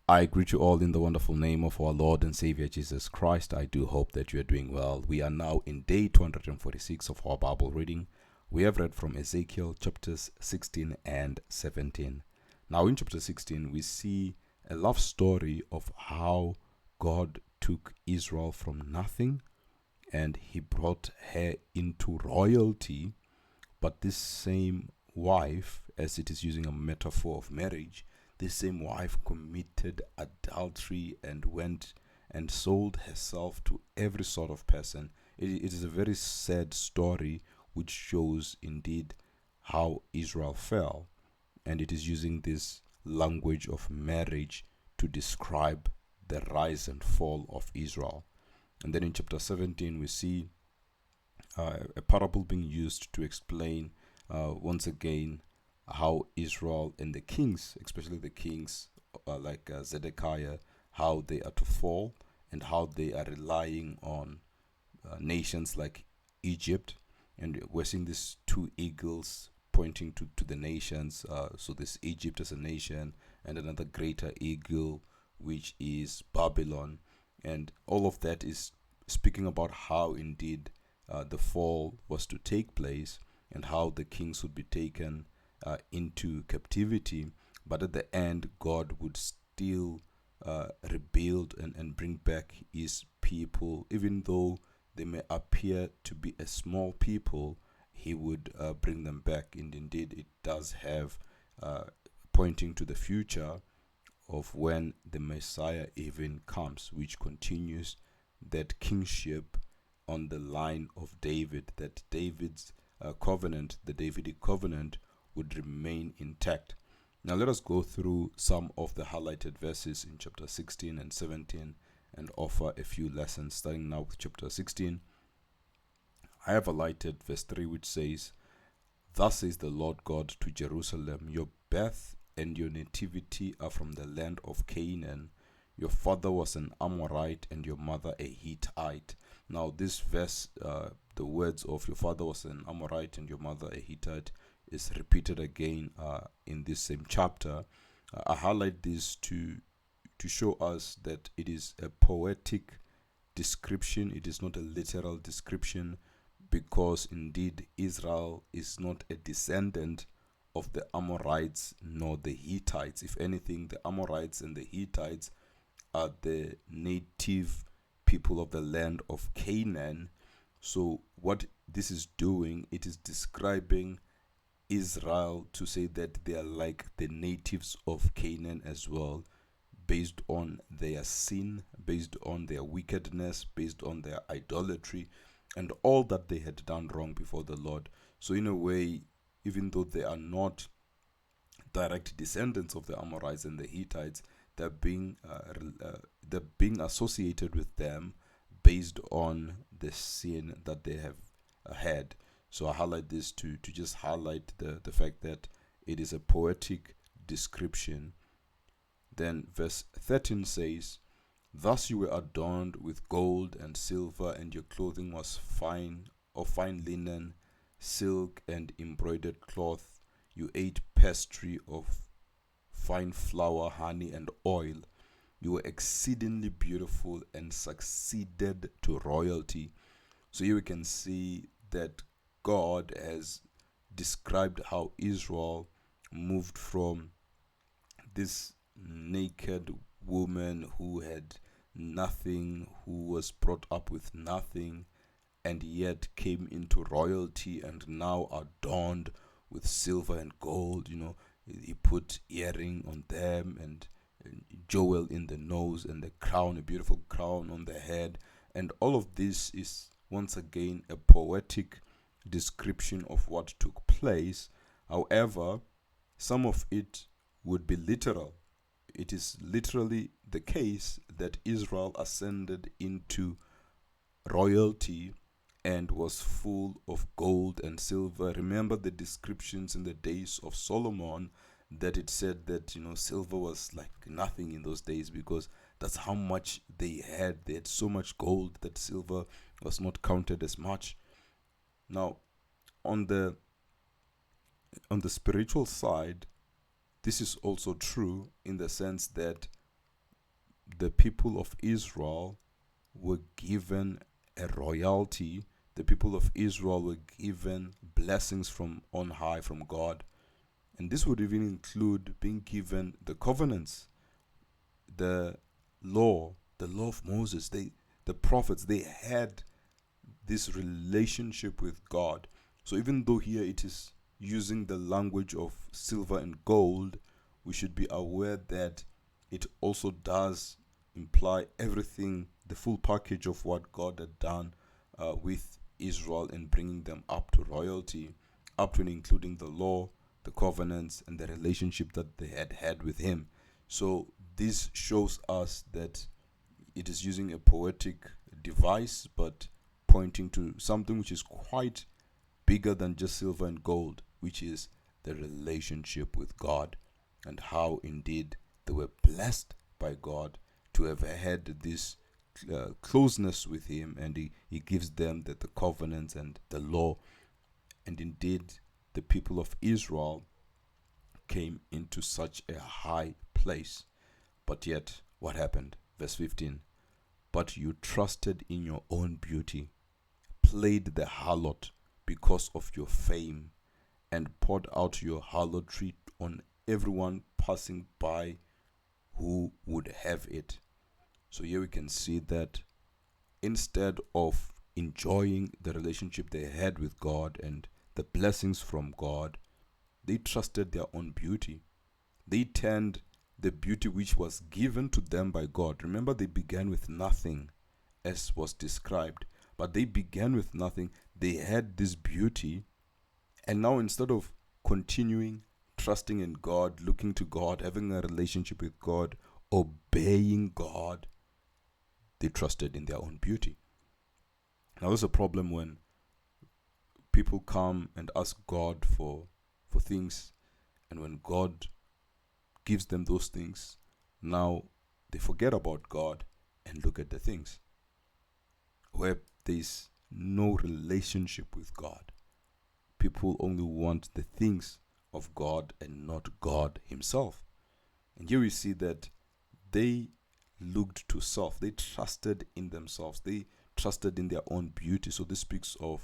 I greet you all in the wonderful name of our Lord and Savior Jesus Christ. I do hope that you are doing well. We are now in day 246 of our Bible reading. We have read from Ezekiel chapters 16 and 17. Now, in chapter 16, we see a love story of how God took Israel from nothing and he brought her into royalty. But this same wife, as it is using a metaphor of marriage, this same wife committed adultery and went and sold herself to every sort of person. It is a very sad story which shows indeed how Israel fell. And it is using this language of marriage to describe the rise and fall of Israel. And then in chapter 17, we see a parable being used to explain once again how Israel and the kings, especially the kings like Zedekiah, how they are to fall and how they are relying on nations like Egypt. And we're seeing these two eagles pointing to the nations. So this Egypt as a nation and another greater eagle, which is Babylon. And all of that is speaking about how indeed the fall was to take place and how the kings would be taken into captivity. But at the end, God would still rebuild and bring back his people, even though they may appear to be a small people. He would bring them back, and indeed it does have pointing to the future of when the Messiah even comes, which continues that kingship on the line of David, that David's covenant, the Davidic covenant, would remain intact. Now let us go through some of the highlighted verses in chapter 16 and 17 and offer a few lessons, starting now with chapter 16. I have highlighted verse 3, which says, "Thus says the Lord God to Jerusalem, your birth and your nativity are from the land of Canaan. Your father was an Amorite and your mother a Hittite." Now this verse, the words of your father was an Amorite and your mother a Hittite, is repeated again in this same chapter. I highlight this to show us that it is a poetic description. It is not a literal description, because indeed Israel is not a descendant of the Amorites nor the Hittites. If anything, the Amorites and the Hittites are the native people of the land of Canaan. So what this is doing, it is describing Israel to say that they are like the natives of Canaan as well, based on their sin, based on their wickedness, based on their idolatry, and all that they had done wrong before the Lord. So in a way, even though they are not direct descendants of the Amorites and the Hittites, they're being associated with them based on the sin that they have had. So I highlight this to just highlight the fact that it is a poetic description. Then verse 13 says, "Thus you were adorned with gold and silver, and your clothing was fine linen, silk, and embroidered cloth. You ate pastry of fine flour, honey, and oil. You were exceedingly beautiful and succeeded to royalty." So here we can see that God has described how Israel moved from this naked woman who had nothing, who was brought up with nothing, and yet came into royalty and now adorned with silver and gold. He put earring on them and jewel in the nose and the crown, a beautiful crown on the head. And all of this is once again a poetic description of what took place. However, some of it would be literal. It is literally the case that Israel ascended into royalty and was full of gold and silver. Remember the descriptions in the days of Solomon, that it said that silver was like nothing in those days, because that's how much they had. They had so much gold that silver was not counted as much. Now, on the spiritual side, this is also true in the sense that the people of Israel were given a royalty. The people of Israel were given blessings from on high, from God. And this would even include being given the covenants, the the law of Moses. The prophets, they had this relationship with God. So even though here it is using the language of silver and gold, we should be aware that it also does imply everything, the full package of what God had done with Israel in bringing them up to royalty, up to and including the law, the covenants, and the relationship that they had had with Him. So this shows us that it is using a poetic device, but pointing to something which is quite bigger than just silver and gold, which is the relationship with God, and how indeed they were blessed by God to have had this closeness with Him, and he gives them the covenants and the law. And indeed, the people of Israel came into such a high place. But yet, what happened? Verse 15. But you trusted in your own beauty, played the harlot because of your fame, and poured out your harlotry on everyone passing by who would have it. So here we can see that instead of enjoying the relationship they had with God and the blessings from God, they trusted their own beauty. They turned the beauty which was given to them by God. Remember, they began with nothing, as was described. But they began with nothing. They had this beauty. And now instead of continuing trusting in God, looking to God, having a relationship with God, obeying God, they trusted in their own beauty. Now there's a problem when people come and ask God for things, and when God gives them those things, now they forget about God and look at the things. Where there's no relationship with God, people only want the things of God and not God Himself. And here we see that they looked to self. They trusted in themselves. They trusted in their own beauty. So this speaks of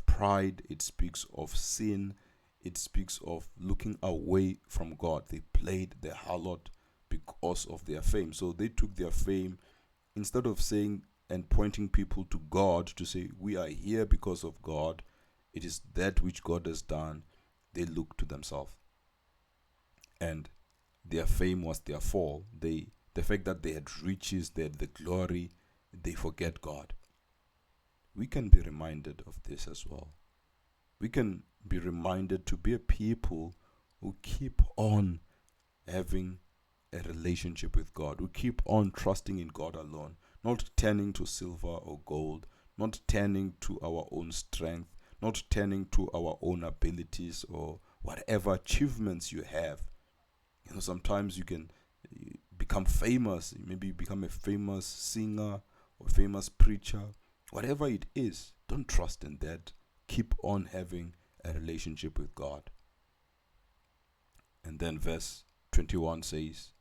pride. It speaks of sin. It speaks of looking away from God. They played the harlot because of their fame. So they took their fame, instead of saying and pointing people to God to say, we are here because of God, it is that which God has done, they look to themselves. And their fame was their fall. The fact that they had riches, they had the glory, they forget God. We can be reminded of this as well. We can be reminded to be a people who keep on having a relationship with God, who keep on trusting in God alone, not turning to silver or gold, not turning to our own strength, not turning to our own abilities or whatever achievements you have. Sometimes you can become famous, maybe become a famous singer or famous preacher, whatever it is. Don't trust in that. Keep on having a relationship with God. And then verse 21 says,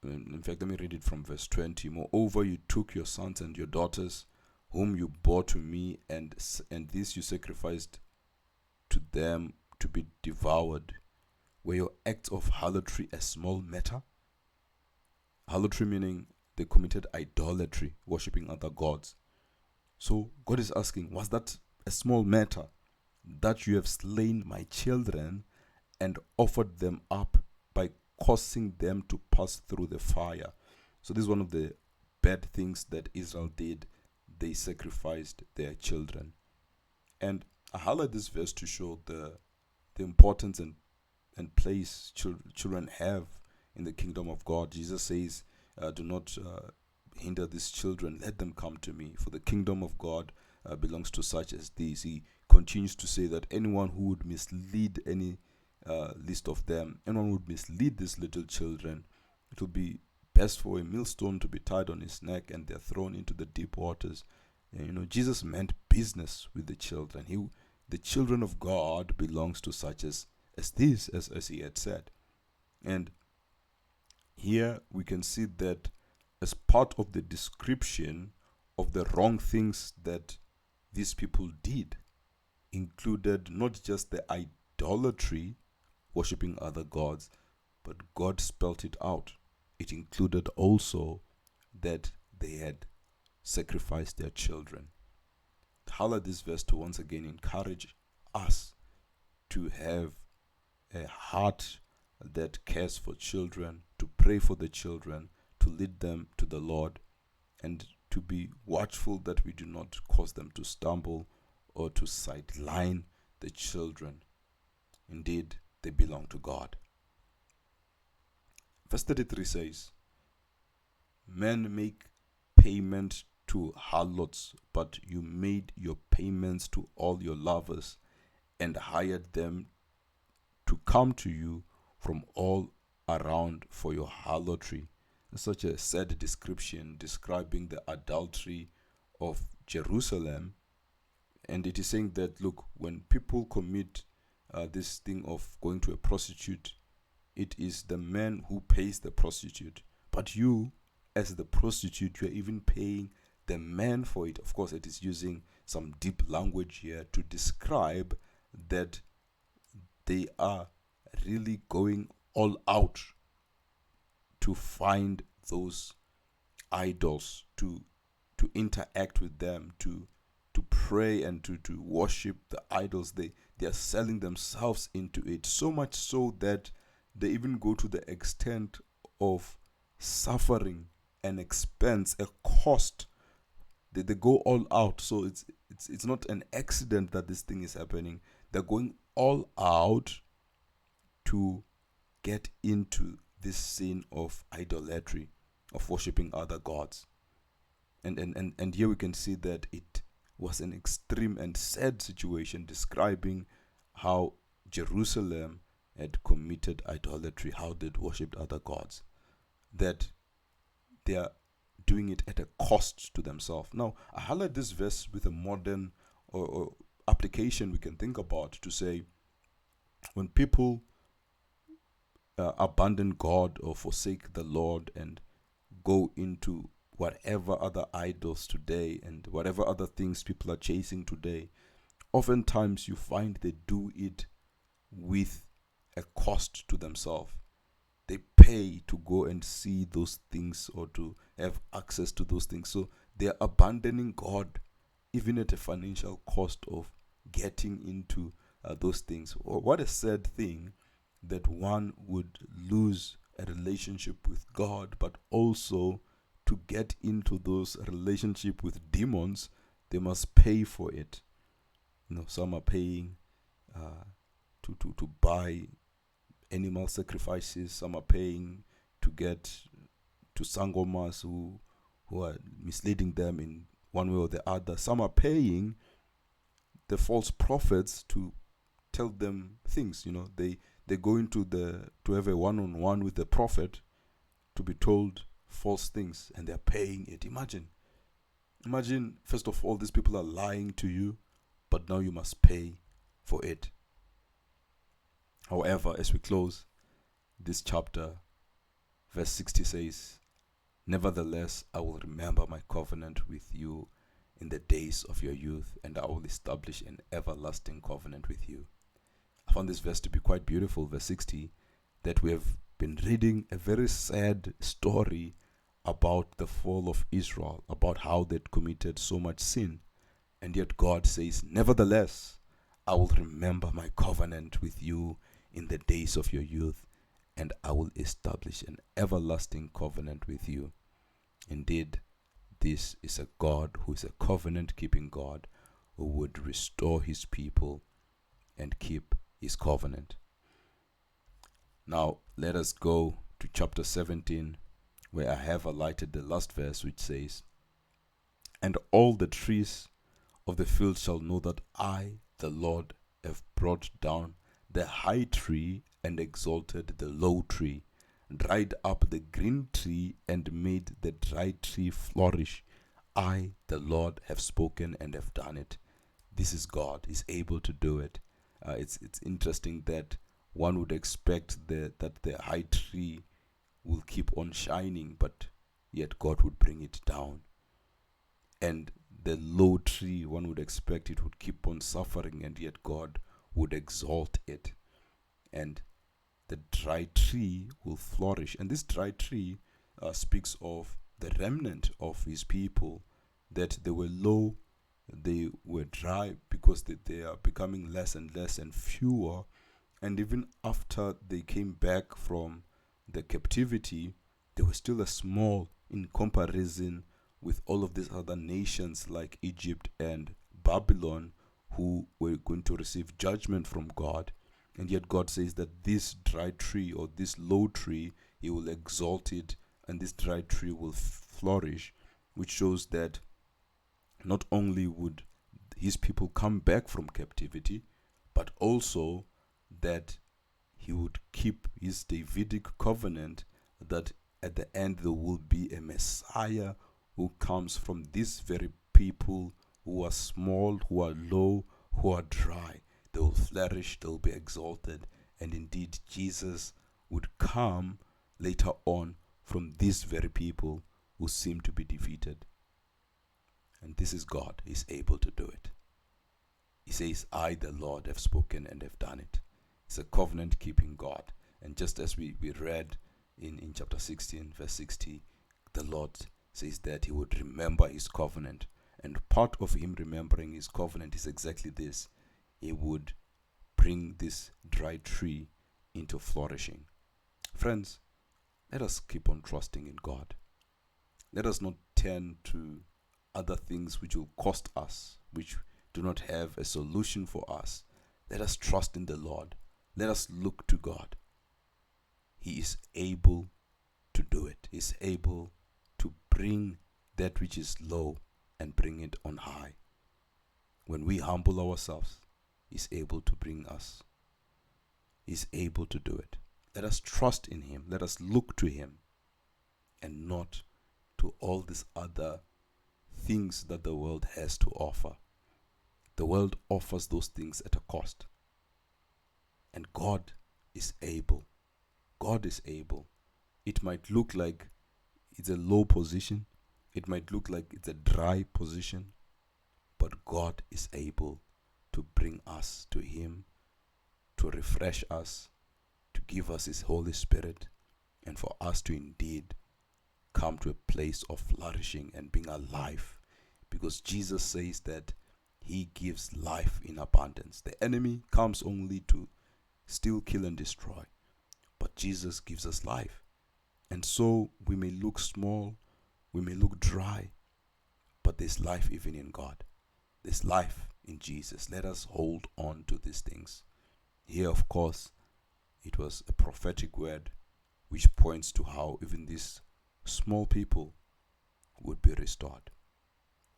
in fact, let me read it from verse 20. Moreover, you took your sons and your daughters, whom you bore to me, and this you sacrificed to them to be devoured. Were your acts of harlotry a small matter? Harlotry meaning they committed idolatry, worshipping other gods. So God is asking, was that a small matter, that you have slain my children and offered them up by causing them to pass through the fire? So this is one of the bad things that Israel did. They sacrificed their children. And I highlight this verse to show the importance and place children have in the kingdom of God. Jesus says, do not hinder these children, let them come to me, for the kingdom of God belongs to such as these. He continues to say that anyone who would mislead any least of them, anyone who would mislead these little children, it will be best for a millstone to be tied on his neck and they're thrown into the deep waters. And, Jesus meant business with the children. The children of God belongs to such as this, as he had said. And here we can see that as part of the description of the wrong things that these people did, included not just the idolatry, worshipping other gods, but God spelt it out. It included also that they had sacrificed their children. I highlight this verse to once again encourage us to have a heart that cares for children, to pray for the children, to lead them to the Lord, and to be watchful that we do not cause them to stumble or to sideline the children. Indeed, they belong to God. Verse 33 says, men make payment to harlots, but you made your payments to all your lovers and hired them to come to you from all around for your harlotry. Such a sad description describing the adultery of Jerusalem. And it is saying that, look, when people commit this thing of going to a prostitute, it is the man who pays the prostitute. But you, as the prostitute, you are even paying the man for it. Of course, it is using some deep language here to describe that they are really going all out to find those idols, to interact with them, to pray and to worship the idols. They are selling themselves into it, so much so that they even go to the extent of suffering an expense, a cost. They go all out. So it's not an accident that this thing is happening. They're going all out to get into this sin of idolatry, of worshiping other gods. And here we can see that it was an extreme and sad situation describing how Jerusalem had committed idolatry, how they'd worshipped other gods, that they are doing it at a cost to themselves. Now, I highlight this verse with a modern or application we can think about to say, when people abandon God or forsake the Lord and go into whatever other idols today and whatever other things people are chasing today, oftentimes you find they do it with a cost to themselves. They pay to go and see those things or to have access to those things. So they are abandoning God even at a financial cost of getting into those things. What a sad thing that one would lose a relationship with God, but also to get into those relationship with demons, they must pay for it. Some are paying to buy animal sacrifices. Some are paying to get to sangomas who are misleading them in one way or the other. Some are paying the false prophets to tell them things. They go into to have a one-on-one with the prophet to be told false things, and they're paying it. Imagine, first of all, these people are lying to you, but now you must pay for it. However, as we close this chapter, verse 60 says, nevertheless, I will remember my covenant with you in the days of your youth, and I will establish an everlasting covenant with you. I found this verse to be quite beautiful, verse 60, that we have been reading a very sad story about the fall of Israel, about how they'd committed so much sin. And yet God says, nevertheless, I will remember my covenant with you in the days of your youth, and I will establish an everlasting covenant with you. Indeed, this is a God who is a covenant-keeping God, who would restore his people and keep his covenant. Now, let us go to chapter 17, where I have highlighted the last verse, which says, and all the trees of the field shall know that I, the Lord, have brought down the high tree and exalted the low tree, dried up the green tree and made the dry tree flourish. I, the Lord, have spoken and have done it. This is God. He's able to do it. It's interesting that one would expect that the high tree will keep on shining, but yet God would bring it down. And the low tree, one would expect it would keep on suffering, and yet God would exalt it. And the dry tree will flourish. And this dry tree speaks of the remnant of his people, that they were low, they were dry, because they are becoming less and less and fewer. And even after they came back from the captivity, they were still a small in comparison with all of these other nations like Egypt and Babylon, who were going to receive judgment from God. And yet God says that this dry tree, or this low tree, he will exalt it, and this dry tree will flourish, which shows that not only would his people come back from captivity, but also that he would keep his Davidic covenant, that at the end there will be a Messiah who comes from these very people who are small, who are low, who are dry. They will flourish, they will be exalted, and indeed Jesus would come later on from these very people who seem to be defeated. And this is God, He's able to do it. He says, I, the Lord, have spoken and have done it. It's a covenant keeping God. And just as we read in chapter 16, verse 60, the Lord says that He would remember His covenant. And part of Him remembering His covenant is exactly this. He would bring this dry tree into flourishing. Friends, let us keep on trusting in God. Let us not turn to other things which will cost us, which do not have a solution for us. Let us trust in the Lord. Let us look to God. He is able to do it. He is able to bring that which is low and bring it on high. When we humble ourselves, He is able to bring us. He is able to do it. Let us trust in Him. Let us look to Him, and not to all these other things that the world has to offer. The world offers those things at a cost. And God is able. God is able. It might look like it's a low position. It might look like it's a dry position. But God is able to bring us to Him, to refresh us, to give us His Holy Spirit, and for us to indeed come to a place of flourishing and being alive. Because Jesus says that He gives life in abundance. The enemy comes only to steal, kill, and destroy. But Jesus gives us life. And so we may look small, we may look dry, but there's life even in God. There's life in Jesus. Let us hold on to these things. Here, of course, it was a prophetic word which points to how even these small people would be restored.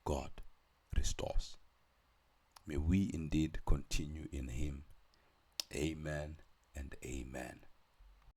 God restores. May we indeed continue in Him. Amen and amen.